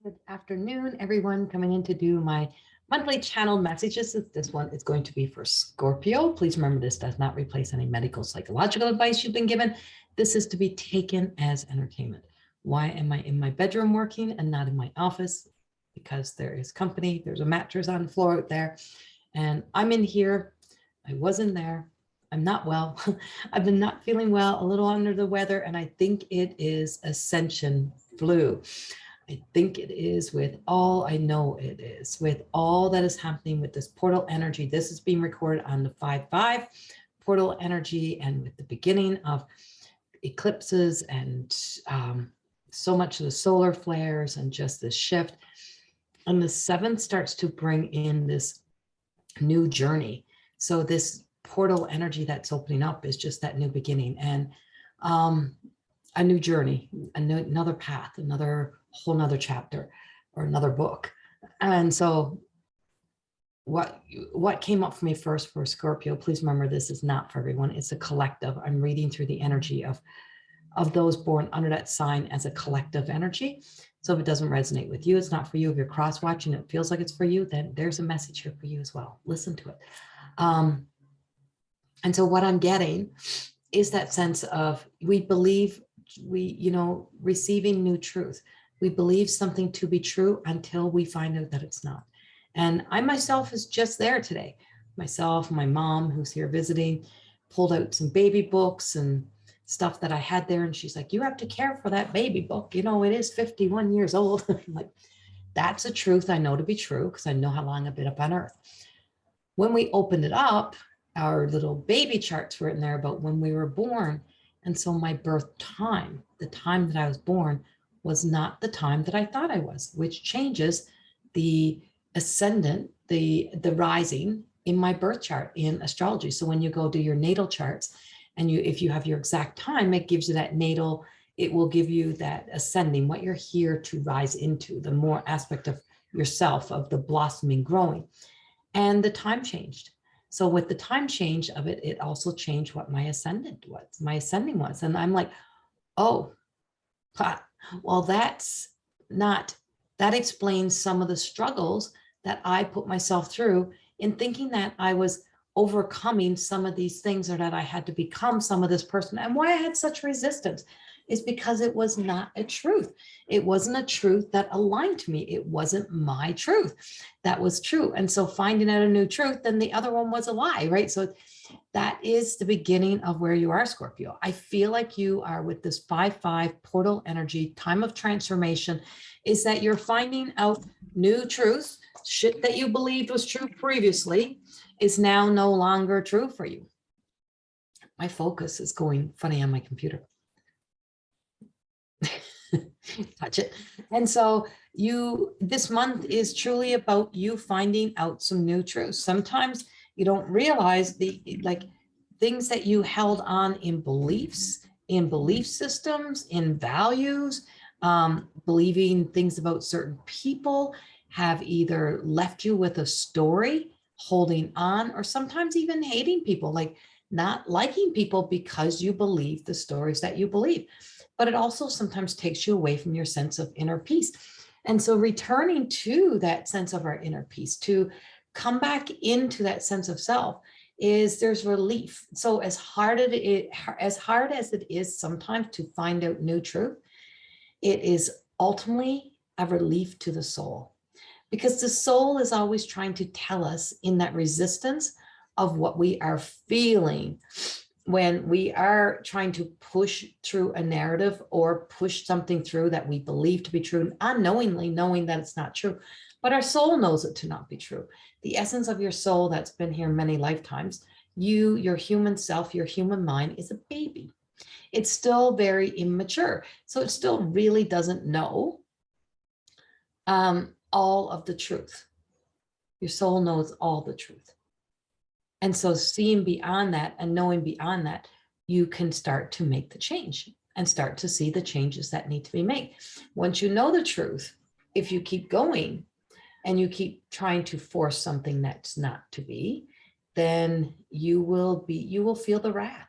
Good afternoon, everyone coming in to do my monthly channel messages. This one is going to be for Scorpio. Please remember, this does not replace any medical psychological advice you've been given. This is to be taken as entertainment. Why am I in my bedroom working and not in my office? Because there is company. There's a mattress on the floor out there, and I'm in here. I wasn't there. I'm not well. I've been not feeling well, a little under the weather, and I think it is ascension flu. I think it is, with all I know it is, with all that is happening with this portal energy. This is being recorded on the 5/5 portal energy, and with the beginning of eclipses and so much of the solar flares and just this shift. And the 7th starts to bring in this new journey. So this portal energy that's opening up is just that new beginning and a new journey, another path, another whole nother chapter or another book. And so what came up for me first for Scorpio, please remember, this is not for everyone. It's a collective. I'm reading through the energy of those born under that sign as a collective energy. So if it doesn't resonate with you, it's not for you. If you're cross-watching, it feels like it's for you, then there's a message here for you as well. Listen to it. And so what I'm getting is that sense of, we believe, receiving new truth. We believe something to be true until we find out that it's not. And I myself is just there today. Myself, my mom, who's here visiting, pulled out some baby books and stuff that I had there. And she's like, you have to care for that baby book. You know, it is 51 years old. I'm like, that's a truth I know to be true because I know how long I've been up on Earth. When we opened it up, our little baby charts were in there about when we were born. And so my birth time, the time that I was born, was not the time that I thought I was, which changes the ascendant, the rising in my birth chart in astrology. So when you go do your natal charts, and if you have your exact time, it gives you that natal, it will give you that ascending, what you're here to rise into, the more aspect of yourself, of the blossoming, growing. And the time changed. So with the time change of it, it also changed what my ascendant was, my ascending was. And I'm like, oh, well, that explains some of the struggles that I put myself through in thinking that I was overcoming some of these things, or that I had to become some of this person. And why I had such resistance is because it was not a truth. It wasn't a truth that aligned to me. It wasn't my truth that was true. And so finding out a new truth, then the other one was a lie, right? So that is the beginning of where you are, Scorpio. I feel like you are with this 5/5 portal energy, time of transformation, is that you're finding out new truths. Shit that you believed was true previously is now no longer true for you. My focus is going funny on my computer. Touch it. And so this month is truly about you finding out some new truths. Sometimes you don't realize the things that you held on in beliefs, in belief systems, in values, believing things about certain people have either left you with a story, holding on, or sometimes even hating people, like not liking people because you believe the stories that you believe. But it also sometimes takes you away from your sense of inner peace. And so returning to that sense of our inner peace, to come back into that sense of self, there's relief. So as hard as it is sometimes to find out new truth, it is ultimately a relief to the soul. Because the soul is always trying to tell us in that resistance of what we are feeling when we are trying to push through a narrative or push something through that we believe to be true, unknowingly knowing that it's not true. But our soul knows it to not be true. The essence of your soul that's been here many lifetimes, your human self, your human mind is a baby. It's still very immature. So it still really doesn't know all of the truth. Your soul knows all the truth. And so seeing beyond that and knowing beyond that, you can start to make the change and start to see the changes that need to be made. Once you know the truth, if you keep going and you keep trying to force something that's not to be, then you will feel the wrath,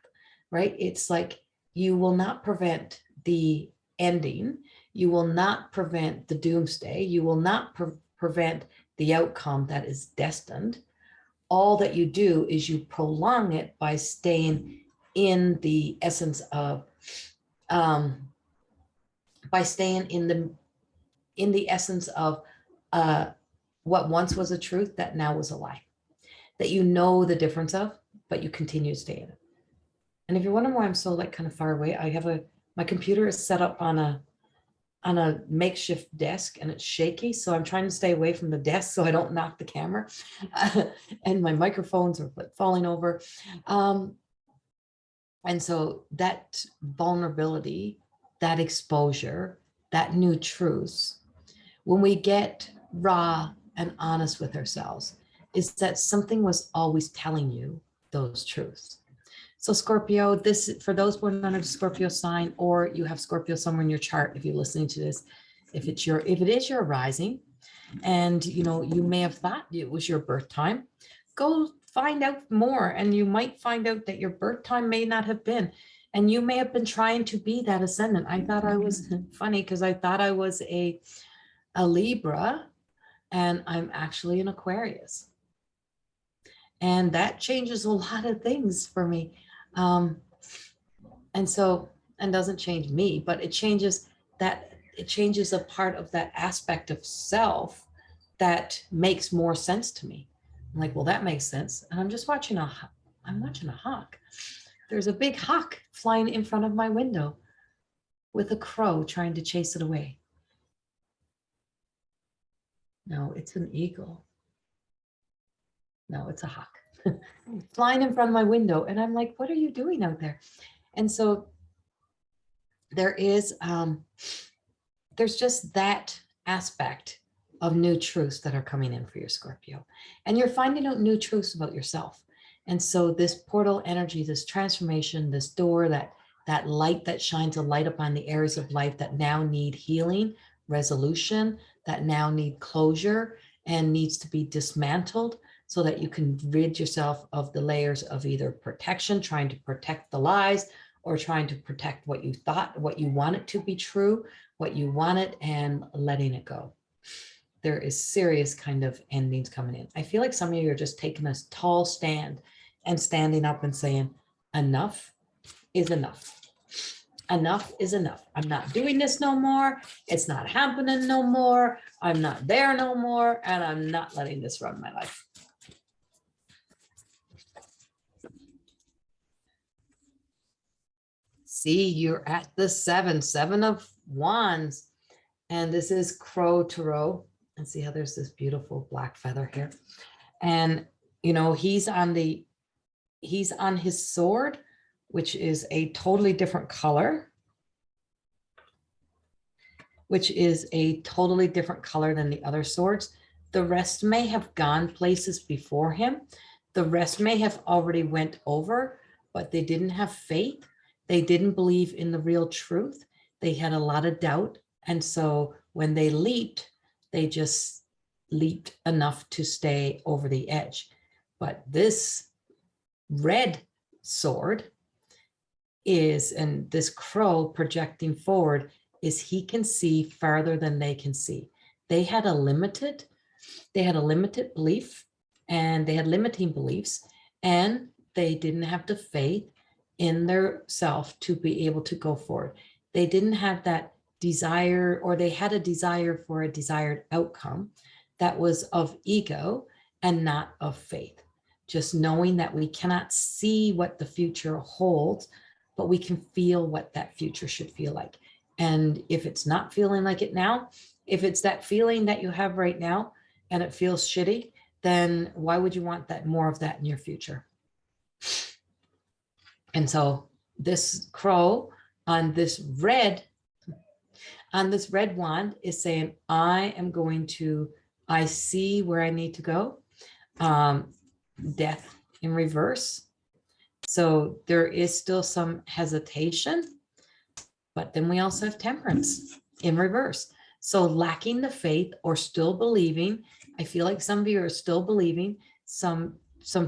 right? It's like you will not prevent the ending. You will not prevent the doomsday. You will not prevent the outcome that is destined. All that you do is you prolong it by staying in the essence of, by staying in the essence of what once was a truth that now was a lie, that you know the difference of, but you continue to stay in it. And if you're wondering why I'm so like kind of far away, I have my computer is set up on a makeshift desk and it's shaky. So I'm trying to stay away from the desk so I don't knock the camera and my microphones are like falling over. And so that vulnerability, that exposure, that new truths, when we get raw and honest with ourselves, is that something was always telling you those truths. So Scorpio, this, for those born under the Scorpio sign, or you have Scorpio somewhere in your chart, if you're listening to this, if it is your rising, and you know, you may have thought it was your birth time, go find out more. And you might find out that your birth time may not have been, and you may have been trying to be that ascendant. I thought I was funny because I thought I was a Libra, and I'm actually an Aquarius. And that changes a lot of things for me. And so, and doesn't change me, but it changes a part of that aspect of self that makes more sense to me. I'm like, well, that makes sense. And I'm just watching I'm watching a hawk. There's a big hawk flying in front of my window with a crow trying to chase it away. No, it's an eagle. No, it's a hawk flying in front of my window. And I'm like, what are you doing out there? And so there is, there's just that aspect of new truths that are coming in for your Scorpio. And you're finding out new truths about yourself. And so this portal energy, this transformation, this door, that light that shines a light upon the areas of life that now need healing, resolution, that now need closure and needs to be dismantled, so that you can rid yourself of the layers of either protection, trying to protect the lies, or trying to protect what you thought, what you want it to be true, what you wanted, and letting it go. There is serious kind of endings coming in. I feel like some of you are just taking a tall stand and standing up and saying, enough is enough. Enough is enough. I'm not doing this no more. It's not happening no more. I'm not there no more. And I'm not letting this run my life. See, you're at the seven of wands. And this is Crow Tarot. And see how there's this beautiful black feather here. And, you know, he's on his sword, which is a totally different color, than the other swords. The rest may have gone places before him. The rest may have already went over, but they didn't have faith. They didn't believe in the real truth. They had a lot of doubt. And so when they leaped, they just leaped enough to stay over the edge. But this red sword is, and this crow projecting forward, is he can see farther than they can see. They had a limited belief, and they had limiting beliefs, and they didn't have the faith in their self to be able to go forward. They didn't have that desire, or they had a desire for a desired outcome that was of ego and not of faith. Just knowing that we cannot see what the future holds, but we can feel what that future should feel like. And if it's not feeling like it now, if it's that feeling that you have right now and it feels shitty, then why would you want that, more of that in your future? And so this crow on this red wand is saying, I see where I need to go. Death in reverse. So there is still some hesitation, but then we also have temperance in reverse. So lacking the faith or still believing, I feel like some of you are still believing some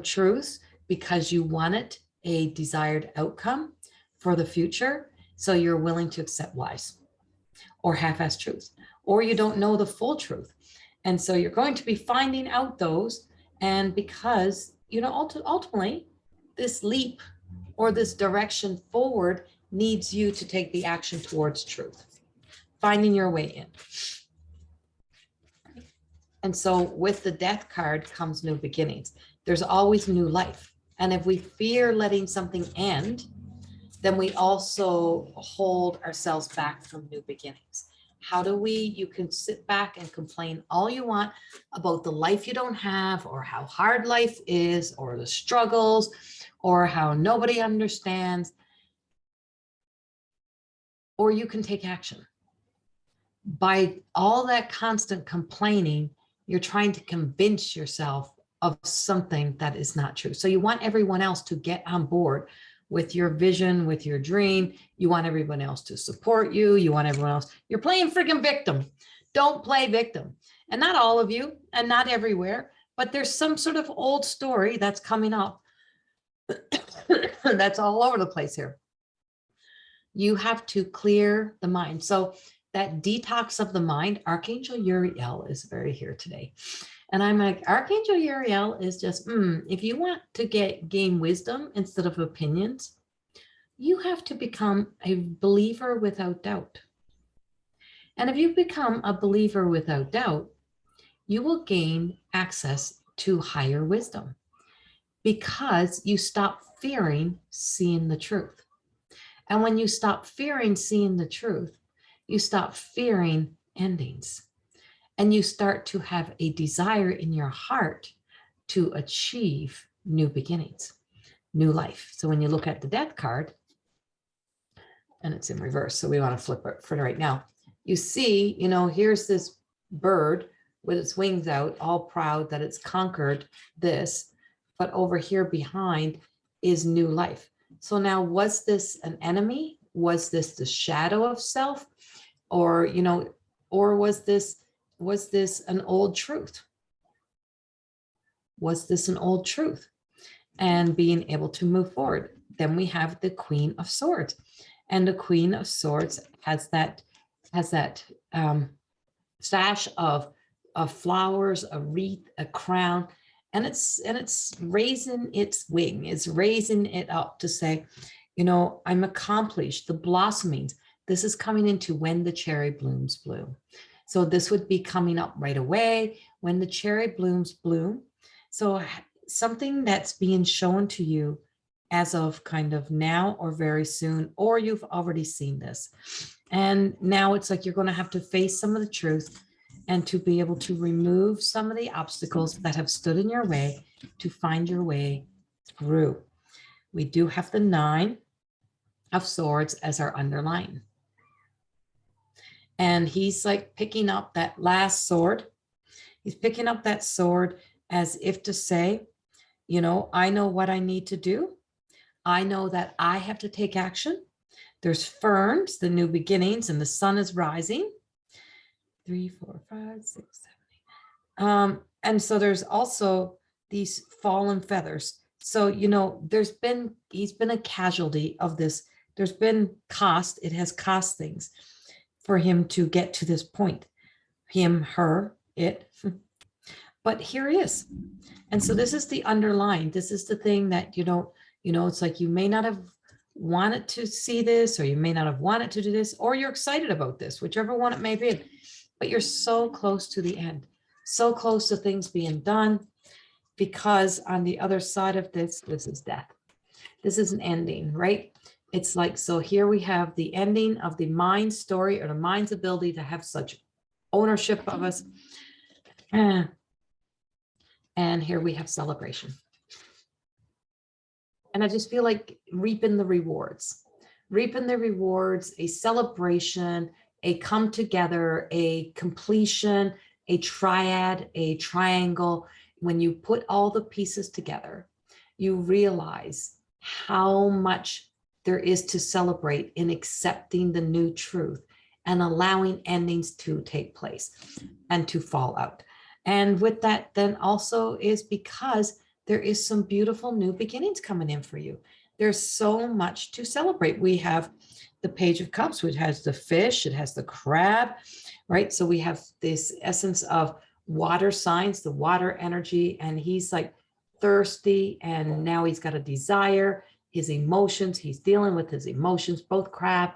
truths because you wanted a desired outcome for the future. So you're willing to accept lies. or half-assed truth, or you don't know the full truth. And so you're going to be finding out those. And because, you know, ultimately this leap or this direction forward needs you to take the action towards truth, finding your way in. And so with the death card comes new beginnings. There's always new life. And if we fear letting something end, then we also hold ourselves back from new beginnings. How do we? You can sit back and complain all you want about the life you don't have, or how hard life is, or the struggles, or how nobody understands. Or you can take action. By all that constant complaining, you're trying to convince yourself of something that is not true. So you want everyone else to get on board with your vision, with your dream. You want everyone else to support you. You want everyone else. You're playing freaking victim. Don't play victim. And not all of you, and not everywhere, but there's some sort of old story that's coming up that's all over the place here. You have to clear the mind. So that detox of the mind, Archangel Uriel is very here today. And I'm like, Archangel Uriel is just, if you want to gain wisdom instead of opinions, you have to become a believer without doubt. And if you become a believer without doubt, you will gain access to higher wisdom because you stop fearing seeing the truth. And when you stop fearing seeing the truth, you stop fearing endings. And you start to have a desire in your heart to achieve new beginnings, new life. So when you look at the death card, and it's in reverse, so we want to flip it for right now. You see, you know, here's this bird with its wings out, all proud that it's conquered this, but over here behind is new life. So now, was this an enemy? Was this the shadow of self? Or, you know, or was this an old truth? Was this an old truth? And being able to move forward. Then we have the Queen of Swords. And the Queen of Swords has that sash of flowers, a wreath, a crown, and it's raising its wing, it's raising it up to say, you know, I'm accomplished. The blossomings. This is coming into when the cherry blooms bloom. So this would be coming up right away when the cherry blooms bloom. So something that's being shown to you as of kind of now or very soon, or you've already seen this. And now it's like you're going to have to face some of the truth and to be able to remove some of the obstacles that have stood in your way to find your way through. We do have the 9 of Swords as our underline. And he's like picking up that last sword. He's picking up that sword as if to say, you know, I know what I need to do. I know that I have to take action. There's ferns, the new beginnings, and the sun is rising. 3, 4, 5, 6, 7, 8. And so there's also these fallen feathers. So, you know, he's been a casualty of this. There's been cost. It has cost things for him to get to this point. Him, her, it. But here he is. And so this is the underlying. This is the thing that you don't, you know, it's like you may not have wanted to see this, or you may not have wanted to do this, or you're excited about this, whichever one it may be. But you're so close to the end, so close to things being done, because on the other side of this is death. This is an ending, right? It's like, so here we have the ending of the mind's story, or the mind's ability to have such ownership of us. And here we have celebration. And I just feel like reaping the rewards, a celebration, a come together, a completion, a triad, a triangle. When you put all the pieces together, you realize how much there is to celebrate in accepting the new truth and allowing endings to take place and to fall out. And with that, then also is because there is some beautiful new beginnings coming in for you. There's so much to celebrate. We have the Page of Cups, which has the fish, it has the crab, right? So we have this essence of water signs, the water energy, and he's like thirsty, and now he's got a desire, his emotions, he's dealing with his emotions, both crab.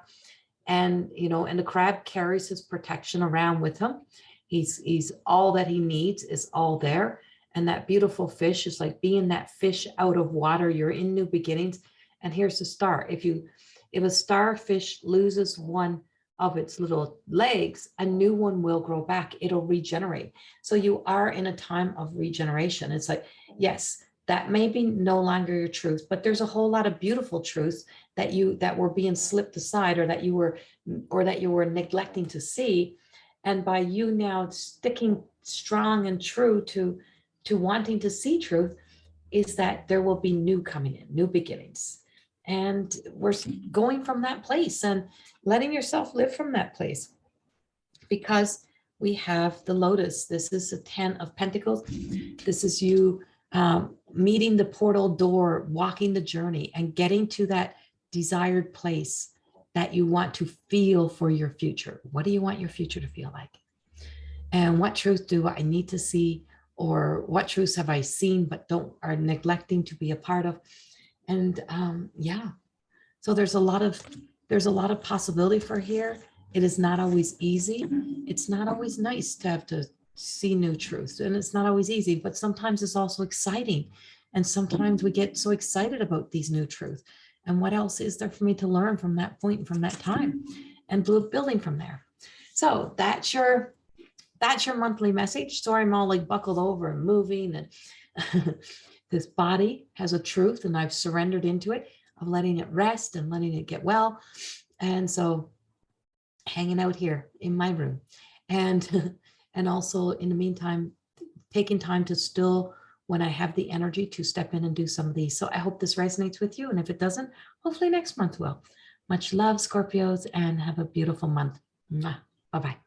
And, you know, and the crab carries his protection around with him. He's all that he needs is all there. And that beautiful fish is like being that fish out of water. You're in new beginnings. And here's the star. If a starfish loses one of its little legs, a new one will grow back. It'll regenerate. So you are in a time of regeneration. It's like, yes, that may be no longer your truth, but there's a whole lot of beautiful truths that were being slipped aside, or that you were neglecting to see. And by you now sticking strong and true to wanting to see truth, is that there will be new coming in, new beginnings. And we're going from that place and letting yourself live from that place, because we have the lotus. This is a 10 of Pentacles. This is you meeting the portal door, walking the journey, and getting to that desired place that you want to feel for your future. What do you want your future to feel like? And what truth do I need to see? Or what truths have I seen but are neglecting to be a part of? And yeah, so there's a lot of possibility for here. It is not always easy. It's not always nice to have to see new truths, and it's not always easy, but sometimes it's also exciting. And sometimes we get so excited about these new truths. And what else is there for me to learn from that point and from that time, and building from there? So that's your monthly message. Sorry, I'm all like buckled over and moving, and this body has a truth, and I've surrendered into it, of letting it rest and letting it get well. And so hanging out here in my room, and also in the meantime, taking time to still, when I have the energy, to step in and do some of these. So I hope this resonates with you. And if it doesn't, hopefully next month will. Much love, Scorpios, and have a beautiful month. Bye-bye.